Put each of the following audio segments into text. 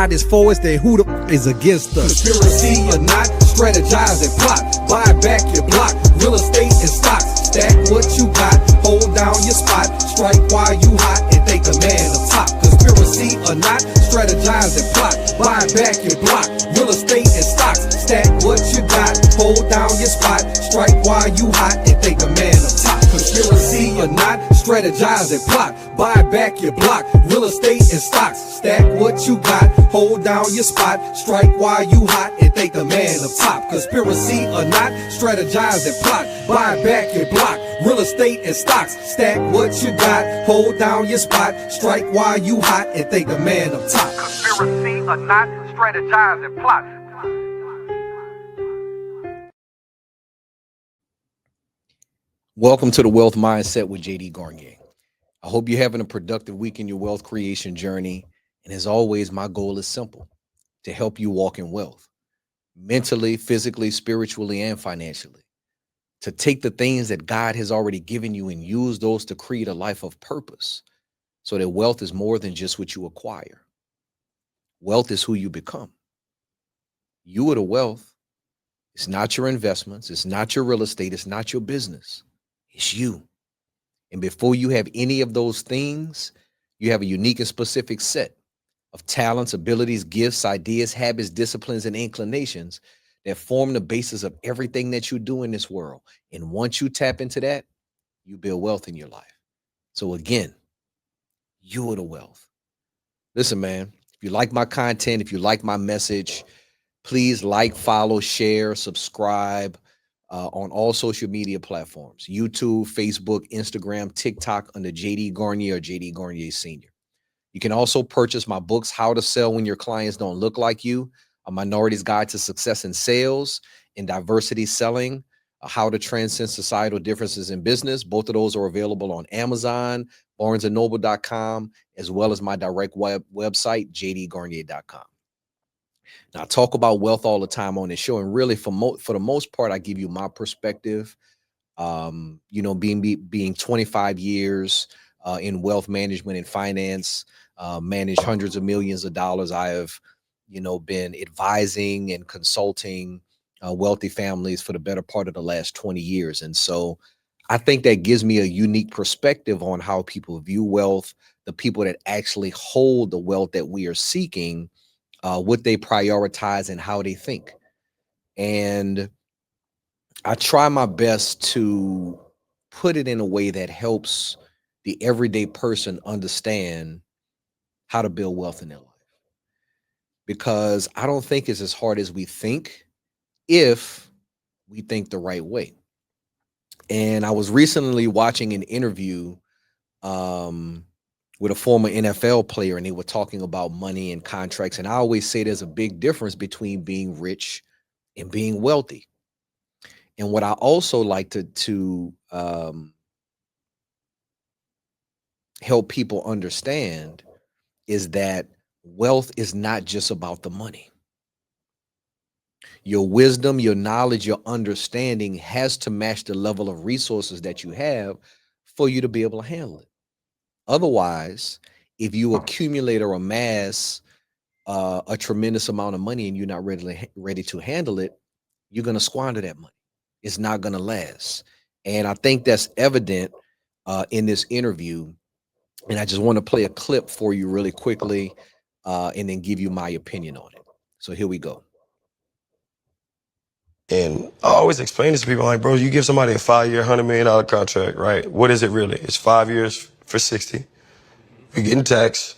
side is for us, then who the is against us? Conspiracy or not, strategize and plot. Buy back your block, real estate and stocks. Stack what you got, hold down your spot. Strike while you hot and think the man up top. Conspiracy or not, strategize and plot. Buy back your block, real estate and stocks. Stack what you got, hold down your spot. Strike while you hot and think the man up top. Conspiracy or not, strategize and plot. Buy back your block, real estate and stocks. Stack what you got, hold down your spot. Strike while you hot and think the man up top. Conspiracy or not, strategize and plot. Buy back your block, real estate and stocks. Stack what you got, hold down your spot. Strike while you hot and think the man up top. Conspiracy or not, strategize and plot. Welcome to the Wealth Mindset with JD Garnier. I hope you're having a productive week in your wealth creation journey. And as always, my goal is simple: to help you walk in wealth, mentally, physically, spiritually, and financially. To take the things that God has already given you and use those to create a life of purpose, so that wealth is more than just what you acquire. Wealth is who you become. You are the wealth. It's not your investments. It's not your real estate. It's not your business. It's you. And before you have any of those things, you have a unique and specific set of talents, abilities, gifts, ideas, habits, disciplines, and inclinations that form the basis of everything that you do in this world. And once you tap into that, you build wealth in your life. So again, you are the wealth. Listen, man, if you like my content, if you like my message, please like, follow, share, subscribe on all social media platforms: YouTube, Facebook, Instagram, TikTok under JD Garnier or JD Garnier Sr. You can also purchase my books, How to Sell When Your Clients Don't Look Like You, A Minority's Guide to Success in Sales and Diversity Selling, How to Transcend Societal Differences in Business. Both of those are available on Amazon, barnesandnoble.com, as well as my direct website, jdgarnier.com. Now, I talk about wealth all the time on this show, and really for the most part, I give you my perspective. Being 25 years in wealth management and finance, managed hundreds of millions of dollars. I have, been advising and consulting wealthy families for the better part of the last 20 years. And so I think that gives me a unique perspective on how people view wealth, the people that actually hold the wealth that we are seeking, what they prioritize and how they think. And I try my best to put it in a way that helps the everyday person understand how to build wealth in their life. Because I don't think it's as hard as we think if we think the right way. And I was recently watching an interview with a former NFL player, and they were talking about money and contracts. And I always say there's a big difference between being rich and being wealthy. And what I also like to help people understand is that wealth is not just about the money. Your wisdom, your knowledge, your understanding has to match the level of resources that you have for you to be able to handle it. Otherwise, if you accumulate or amass a tremendous amount of money and you're not ready to handle it, you're going to squander that money. It's not going to last. And I think that's evident in this interview. And I just want to play a clip for you really quickly and then give you my opinion on it. So here we go. And I always explain this to people, like, bro, you give somebody a 5-year, $100 million contract, right? What is it really? It's 5 years for 60. You're getting taxed.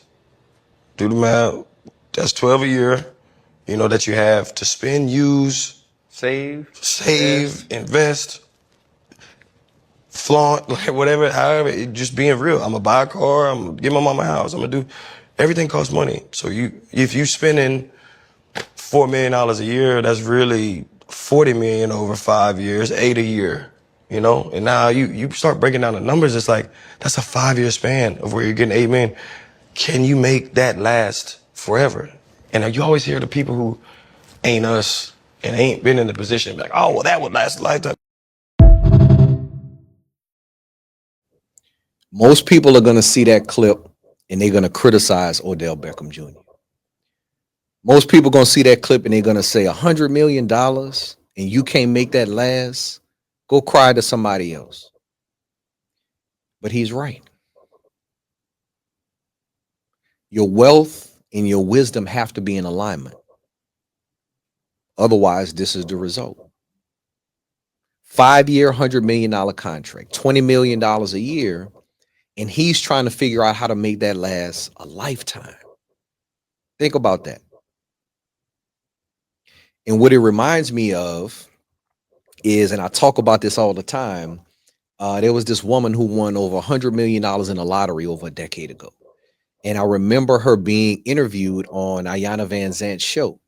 Do the math. That's 12 a year, that you have to spend, use, save, invest, flaunt, like whatever, however, just being real. I'm gonna buy a car, I'm gonna get my mama a house, I'm gonna do, everything costs money. So if you spending $4 million a year, that's really $40 million over 5 years, 8 a year, and now you start breaking down the numbers. It's like, that's a 5-year span of where you're getting $8 million. Can you make that last forever? And you always hear the people who ain't us and ain't been in the position, like, oh, well, that would last a lifetime. Most people are going to see that clip and they're going to criticize Odell Beckham Jr. Most people gonna see that clip and they're gonna say $100 million and you can't make that last. Go cry to somebody else. But he's right. Your wealth and your wisdom have to be in alignment. Otherwise, this is the result. 5-year, $100 million contract, $20 million a year, and he's trying to figure out how to make that last a lifetime. Think about that. And what it reminds me of is, and I talk about this all the time, there was this woman who won over $100 million in the lottery over a decade ago. And I remember her being interviewed on Ayanna Van Zant's show.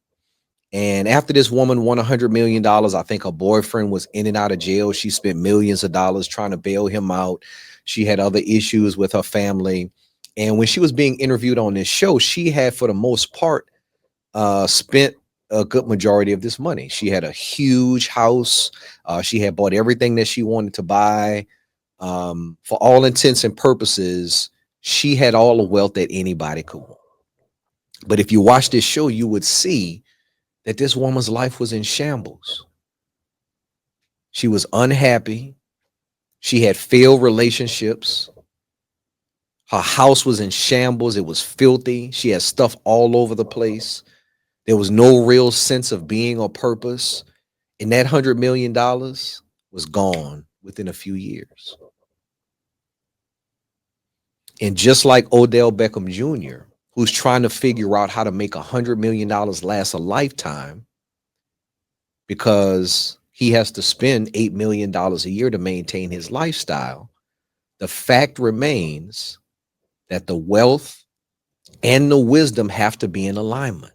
And after this woman won $100 million, I think her boyfriend was in and out of jail. She spent millions of dollars trying to bail him out. She had other issues with her family. And when she was being interviewed on this show, she had, for the most part, spent a good majority of this money. She had a huge house. She had bought everything that she wanted to buy. For all intents and purposes, she had all the wealth that anybody could want. But if you watch this show, you would see that this woman's life was in shambles. She was unhappy. She had failed relationships. Her house was in shambles. It was filthy. She had stuff all over the place. There was no real sense of being or purpose. And that $100 million was gone within a few years. And just like Odell Beckham Jr., who's trying to figure out how to make $100 million last a lifetime because he has to spend $8 million a year to maintain his lifestyle, the fact remains that the wealth and the wisdom have to be in alignment.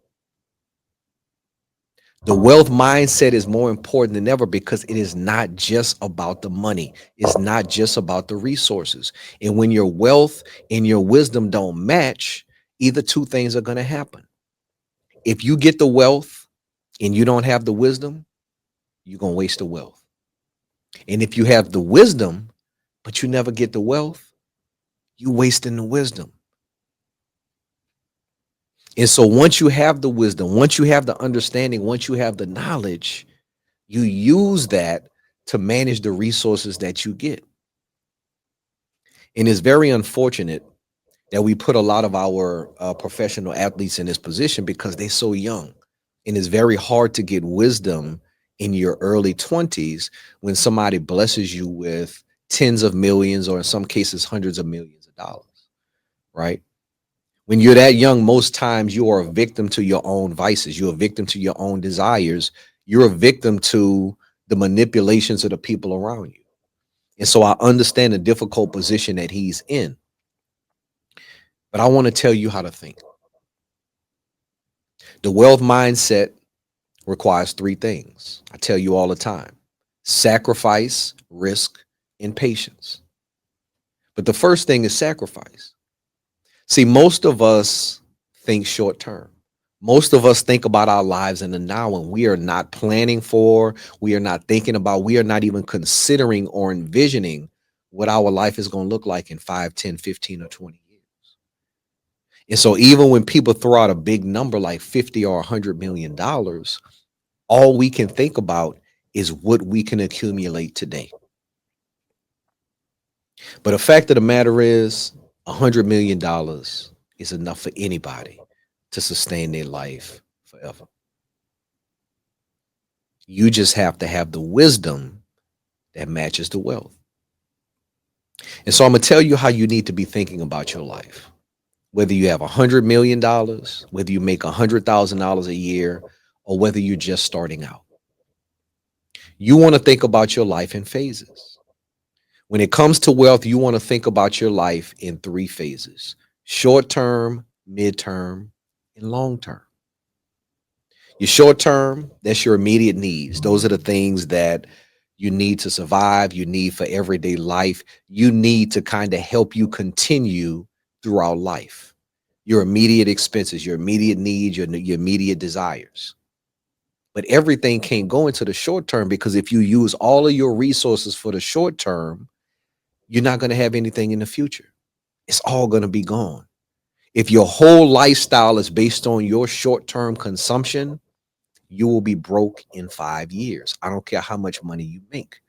The wealth mindset is more important than ever because it is not just about the money. It's not just about the resources. And when your wealth and your wisdom don't match, either two things are going to happen. If you get the wealth and you don't have the wisdom, you're going to waste the wealth. And if you have the wisdom, but you never get the wealth, you're wasting the wisdom. And so once you have the wisdom, once you have the understanding, once you have the knowledge, you use that to manage the resources that you get. And it's very unfortunate that we put a lot of our professional athletes in this position because they're so young. And it's very hard to get wisdom in your early 20s when somebody blesses you with tens of millions, or in some cases, hundreds of millions of dollars, right? When you're that young, most times you are a victim to your own vices. You're a victim to your own desires. You're a victim to the manipulations of the people around you. And so I understand the difficult position that he's in. But I want to tell you how to think. The wealth mindset requires three things. I tell you all the time: sacrifice, risk, and patience. But the first thing is sacrifice. See, most of us think short term. Most of us think about our lives in the now, and we are not planning for, we are not thinking about, we are not even considering or envisioning what our life is going to look like in 5, 10, 15, or 20 years. And so even when people throw out a big number like 50 or $100 million, all we can think about is what we can accumulate today. But the fact of the matter is, $100 million is enough for anybody to sustain their life forever. You just have to have the wisdom that matches the wealth. And so I'm going to tell you how you need to be thinking about your life. Whether you have $100 million, whether you make $100,000 a year, or whether you're just starting out. You want to think about your life in phases. When it comes to wealth, you want to think about your life in 3 phases: short term, midterm, and long term. Your short term, that's your immediate needs. Those are the things that you need to survive, you need for everyday life, you need to kind of help you continue throughout life. Your immediate expenses, your immediate needs, your immediate desires. But everything can't go into the short term, because if you use all of your resources for the short term, you're not going to have anything in the future. It's all going to be gone. If your whole lifestyle is based on your short-term consumption, you will be broke in 5 years. I don't care how much money you make.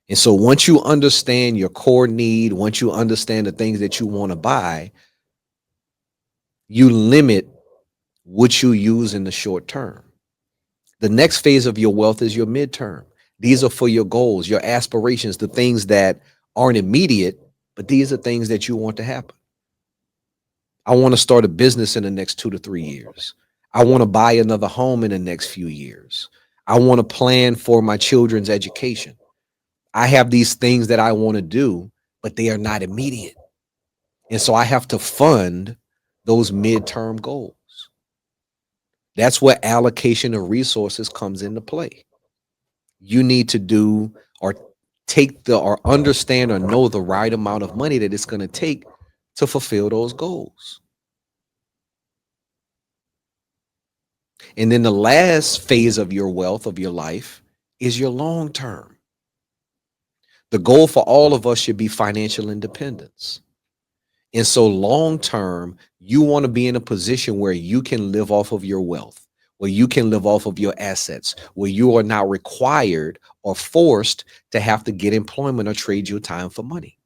And so once you understand your core need, once you understand the things that you want to buy, you limit what you use in the short term. The next phase of your wealth is your midterm. These are for your goals, your aspirations, the things that aren't immediate, but these are things that you want to happen. I want to start a business in the next 2 to 3 years. I want to buy another home in the next few years. I want to plan for my children's education. I have these things that I want to do, but they are not immediate. And so I have to fund those midterm goals. That's where allocation of resources comes into play. You need to do or or understand or know the right amount of money that it's going to take to fulfill those goals. And then the last phase of your wealth, of your life, is your long term. The goal for all of us should be financial independence. And so long term, you want to be in a position where you can live off of your wealth, where you can live off of your assets, where you are not required or forced to have to get employment or trade your time for money.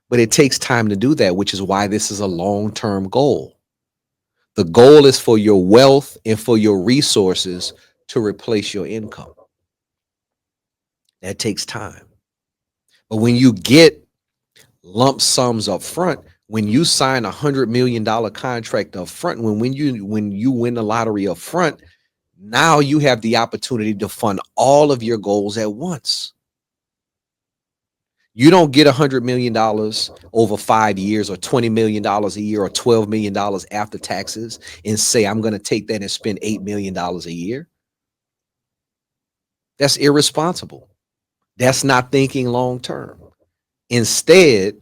But it takes time to do that, which is why this is a long-term goal. The goal is for your wealth and for your resources to replace your income. That takes time. But when you get lump sums up front, when you sign $100 million contract up front, when you win the lottery up front, now you have the opportunity to fund all of your goals at once. You don't get $100 million over 5 years or $20 million a year or $12 million after taxes and say, I'm going to take that and spend $8 million a year. That's irresponsible. That's not thinking long term. Instead,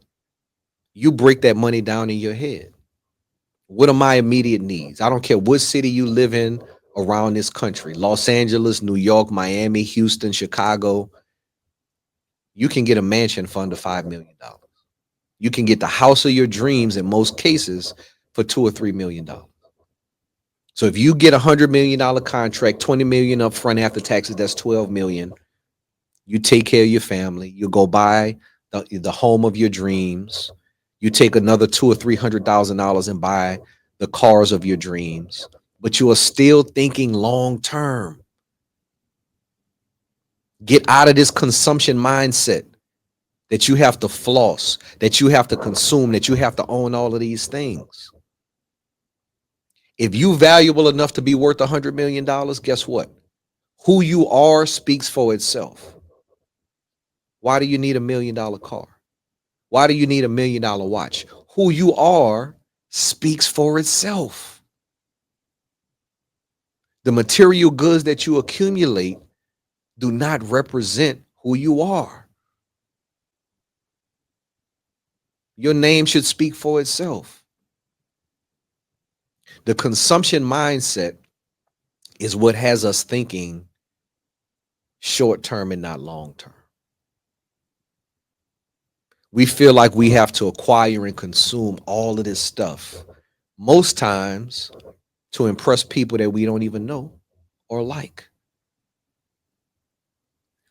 you break that money down in your head. What are my immediate needs? I don't care what city you live in around this country, Los Angeles, New York, Miami, Houston, Chicago. You can get a mansion for under $5 million. You can get the house of your dreams in most cases for $2 or $3 million. So if you get $100 million contract, $20 million up front after taxes, that's $12 million. You take care of your family. You go buy the home of your dreams. You take another $200,000 or $300,000 and buy the cars of your dreams. But you are still thinking long term. Get out of this consumption mindset that you have to floss, that you have to consume, that you have to own all of these things. If you valuable enough to be worth $100 million, guess what? Who you are speaks for itself. Why do you need $1 million car? Why do you need $1 million watch? Who you are speaks for itself. The material goods that you accumulate do not represent who you are. Your name should speak for itself. The consumption mindset is what has us thinking short term and not long term. We feel like we have to acquire and consume all of this stuff, most times to impress people that we don't even know or like.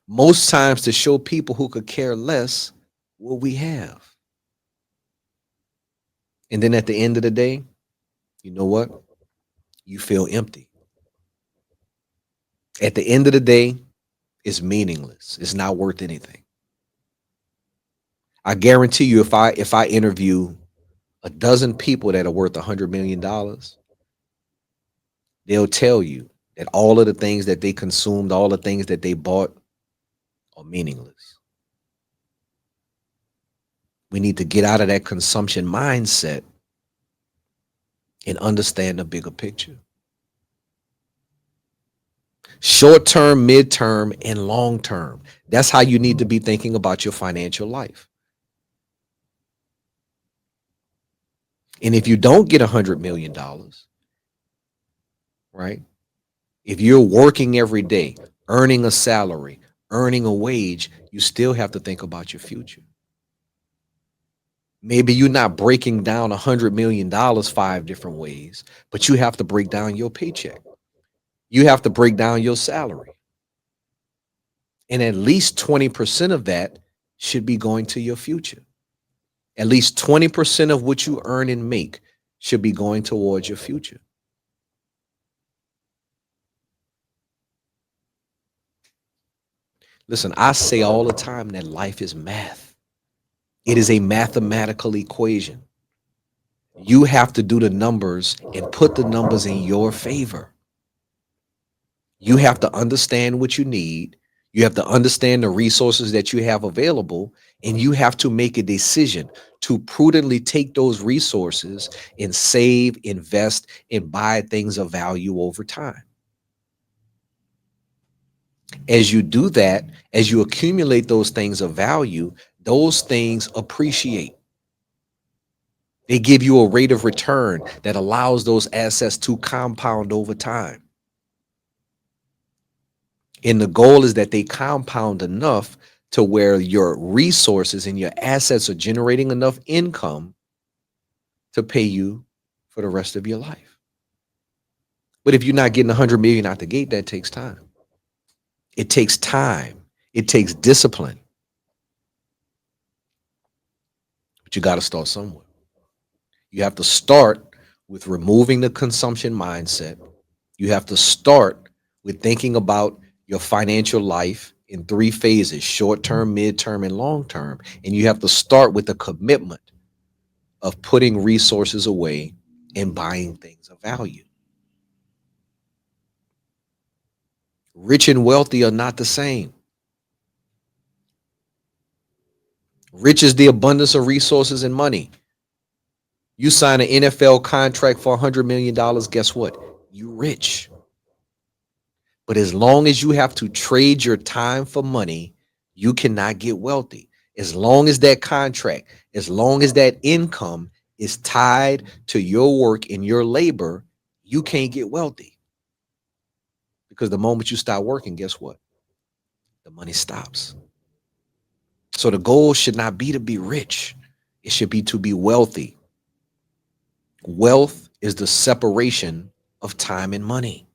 Most times to show people who could care less what we have. And then at the end of the day, you know what? You feel empty. At the end of the day, it's meaningless. It's not worth anything. I guarantee you, if I interview a dozen people that are worth $100 million, they'll tell you that all of the things that they consumed, all the things that they bought are meaningless. We need to get out of that consumption mindset and understand the bigger picture. Short term, midterm, and long term. That's how you need to be thinking about your financial life. And if you don't get $100 million, right? If you're working every day, earning a salary, earning a wage, you still have to think about your future. Maybe you're not breaking down $100 million 5 different ways, but you have to break down your paycheck. You have to break down your salary. And at least 20% of that should be going to your future. At least 20% of what you earn and make should be going towards your future. Listen, I say all the time that life is math. It is a mathematical equation. You have to do the numbers and put the numbers in your favor. You have to understand what you need. You have to understand the resources that you have available, and you have to make a decision to prudently take those resources and save, invest, and buy things of value over time. As you do that, as you accumulate those things of value, those things appreciate. They give you a rate of return that allows those assets to compound over time. And the goal is that they compound enough to where your resources and your assets are generating enough income to pay you for the rest of your life. But if you're not getting 100 million out the gate, that takes time. It takes time. It takes discipline. But you got to start somewhere. You have to start with removing the consumption mindset. You have to start with thinking about your financial life in 3 phases: short-term, mid-term, and long-term. And you have to start with a commitment of putting resources away and buying things of value. Rich and wealthy are not the same. Rich is the abundance of resources and money. You sign an NFL contract for $100 million, guess what? You rich. But as long as you have to trade your time for money, you cannot get wealthy. As long as that contract, as long as that income is tied to your work and your labor, you can't get wealthy. Because the moment you stop working, guess what? The money stops. So the goal should not be to be rich. It should be to be wealthy. Wealth is the separation of time and money.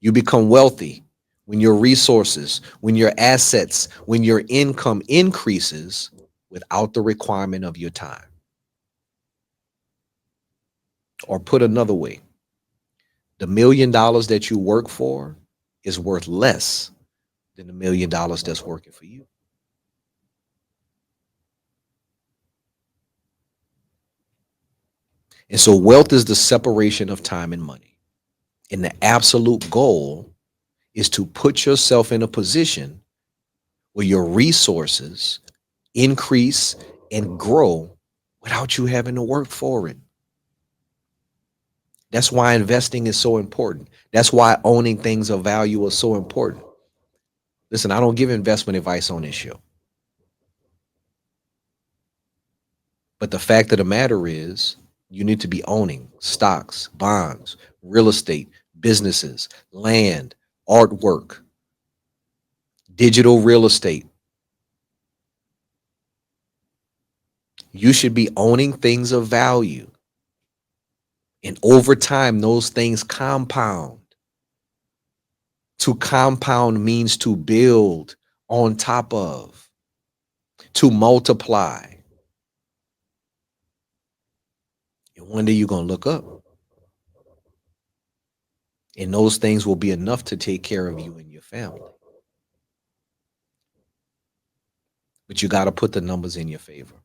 You become wealthy when your resources, when your assets, when your income increases without the requirement of your time. Or put another way, the $1 million that you work for is worth less than the $1 million that's working for you. And so wealth is the separation of time and money. And the absolute goal is to put yourself in a position where your resources increase and grow without you having to work for it. That's why investing is so important. That's why owning things of value is so important. Listen, I don't give investment advice on this show. But the fact of the matter is, you need to be owning stocks, bonds, real estate, businesses, land, artwork, digital real estate. You should be owning things of value. And over time, those things compound. To compound means to build on top of, to multiply. And one day you're going to look up. And those things will be enough to take care of you and your family. But you got to put the numbers in your favor.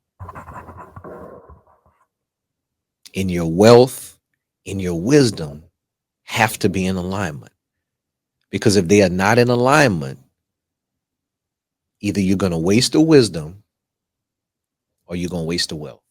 And your wealth and your wisdom have to be in alignment. Because if they are not in alignment, either you're going to waste the wisdom or you're going to waste the wealth.